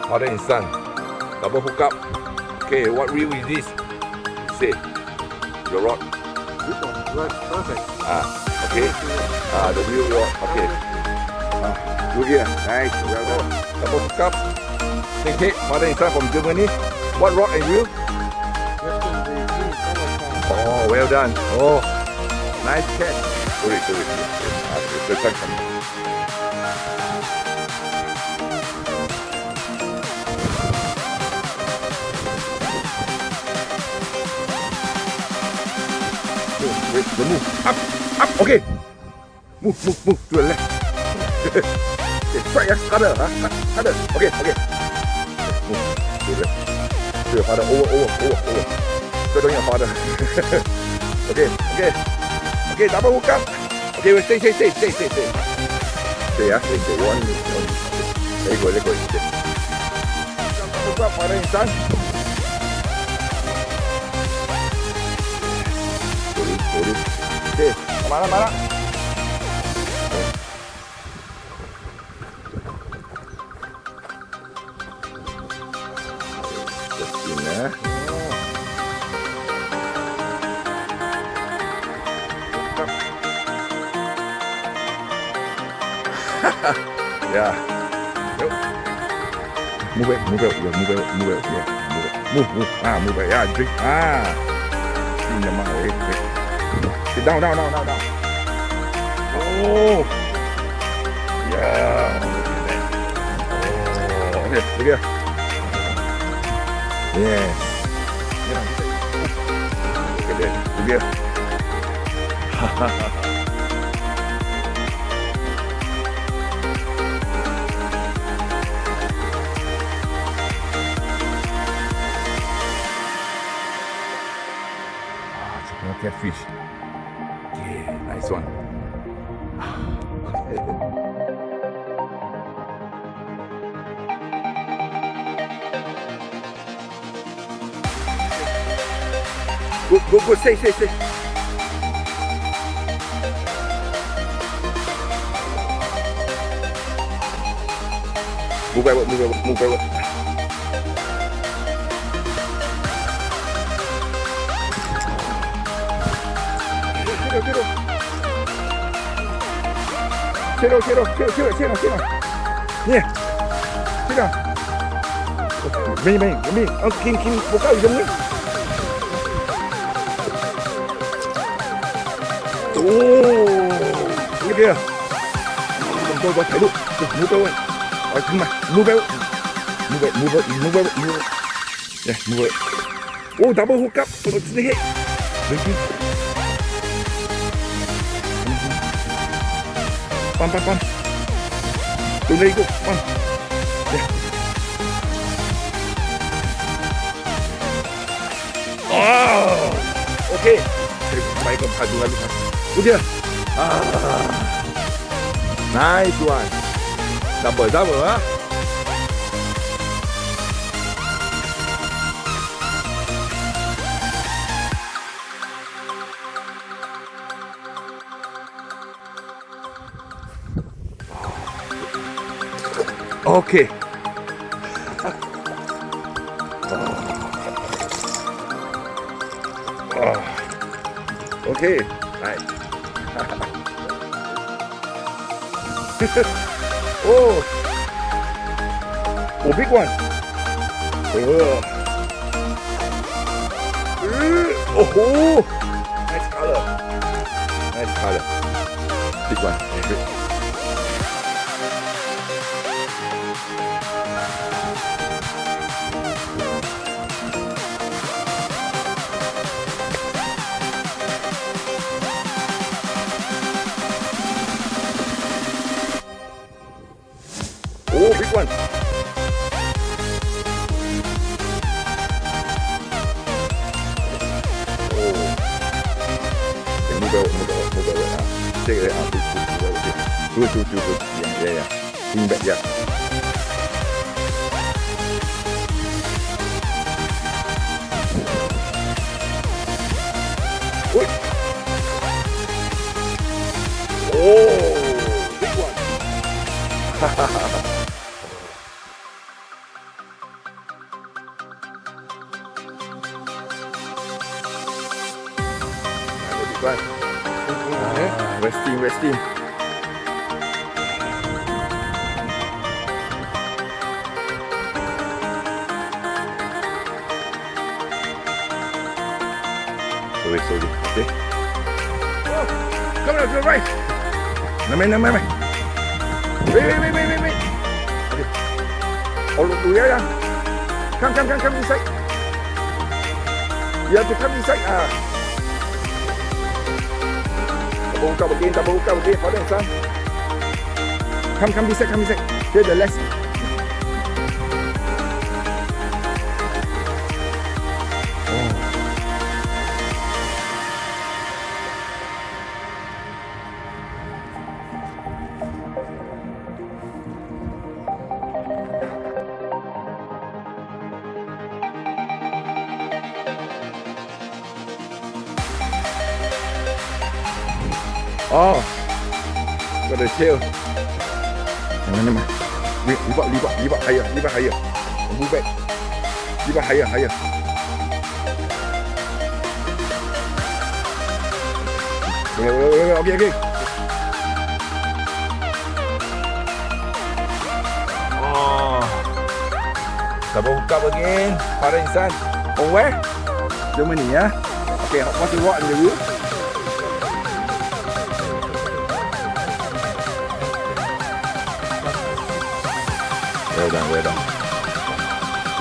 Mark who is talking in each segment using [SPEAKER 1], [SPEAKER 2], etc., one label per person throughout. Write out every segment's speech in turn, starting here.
[SPEAKER 1] Father and son. Double hook up. Okay, what reel is this? Say. Your rod.
[SPEAKER 2] This one works perfect.
[SPEAKER 1] Okay. The wheel rod. Okay. Look here. Nice. Well done. Double hook up. Think hey, Father and son from Germany. What rod and wheel? Oh, well done. Oh, nice catch. Sorry. The sun coming. Wait, the move. Up. Okay. Move to the left. Okay, strike us. Cutter. Okay. Move to the left. To your father. Over. Go to your father. Okay, double hook up. Okay, wait, stay. Stay, one. Let go. Stay. Double hook up, father and son. Sorry. Okay, mana. Just in there. Yeah. Yep. Move it. Yeah, move it. Move it. Yeah, drink. In the mouth. Wait. Okay, down. Oh. Yeah. Oh. Okay, look here. Yes. Look at that. Look here. Catfish. Yeah, nice one. Go, stay. Move backward. Sit down. Yeah. Sit down. Mình. Kim bố cáo giống ấy. Cái kia. Tôi có thái độ. Move over. Come on. Move over. Yeah, move it. Oh, double hook up. Sini. Pam. Tụi này go. Pam. Yeah. Oh. Okay. Baik ke padu lagi. Udah. Nice one. Double ah. Okay. Okay. Nice. Oh, big one. Oh, nice color. Big one. Oh, big one. Oh. Okay, move out. Take it out. Good. Yeah. Bring back, yeah. Oi. Oh, big one. Resting. Sorry. Okay. Oh, come on, to the right. Namai. Wait. Okay. Oh, look, yeah. Come inside. You have to come inside. Double again, father and son. Come inside. Here the less. Oh, got the tail. Never. Leave up higher. Move back. Leave up higher. Okay. Oh, double hook up again. Father and son. On where? Germany, yeah? Okay, what's the rod in the roof? Well done.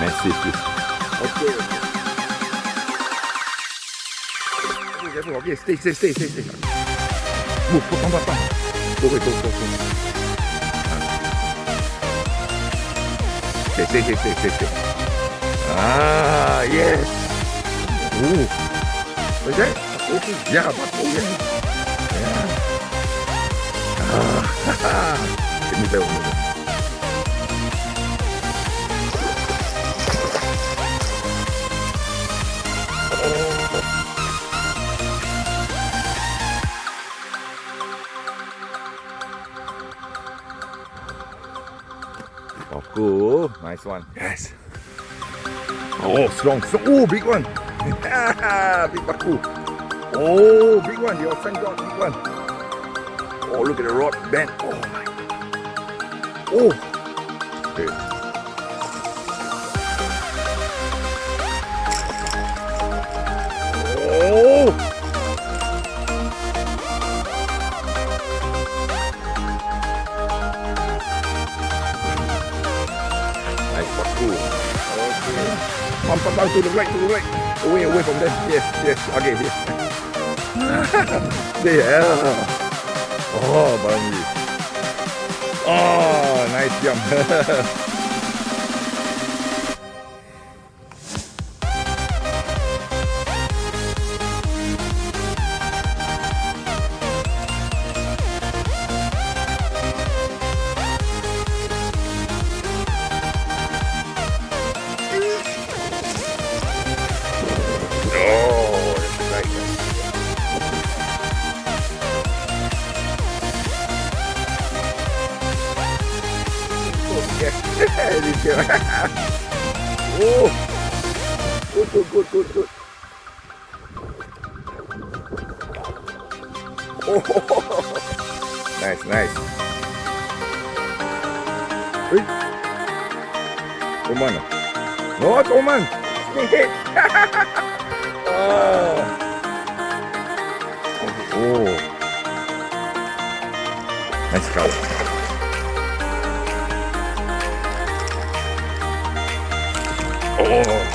[SPEAKER 1] Massive fish. Okay. Careful. Okay, stay. Move, come. Go. Stay. Yes. Ooh. What's that? Yeah, Give me that one. Oh, cool. Nice one. Yes. Oh, strong. Oh, big one. Big baku. Oh, big one. Your friend got big one. Oh, look at the rod bend. Oh, my. Oh. Okay. Oh. Pump down to the right. Away from them. Yes. Okay, here. There. Oh, Bambi. Oh, nice jump. Oh, good. Oh, nice. Hey, Oman. No, it's Oman. Snake. Oh, nice color. Oh.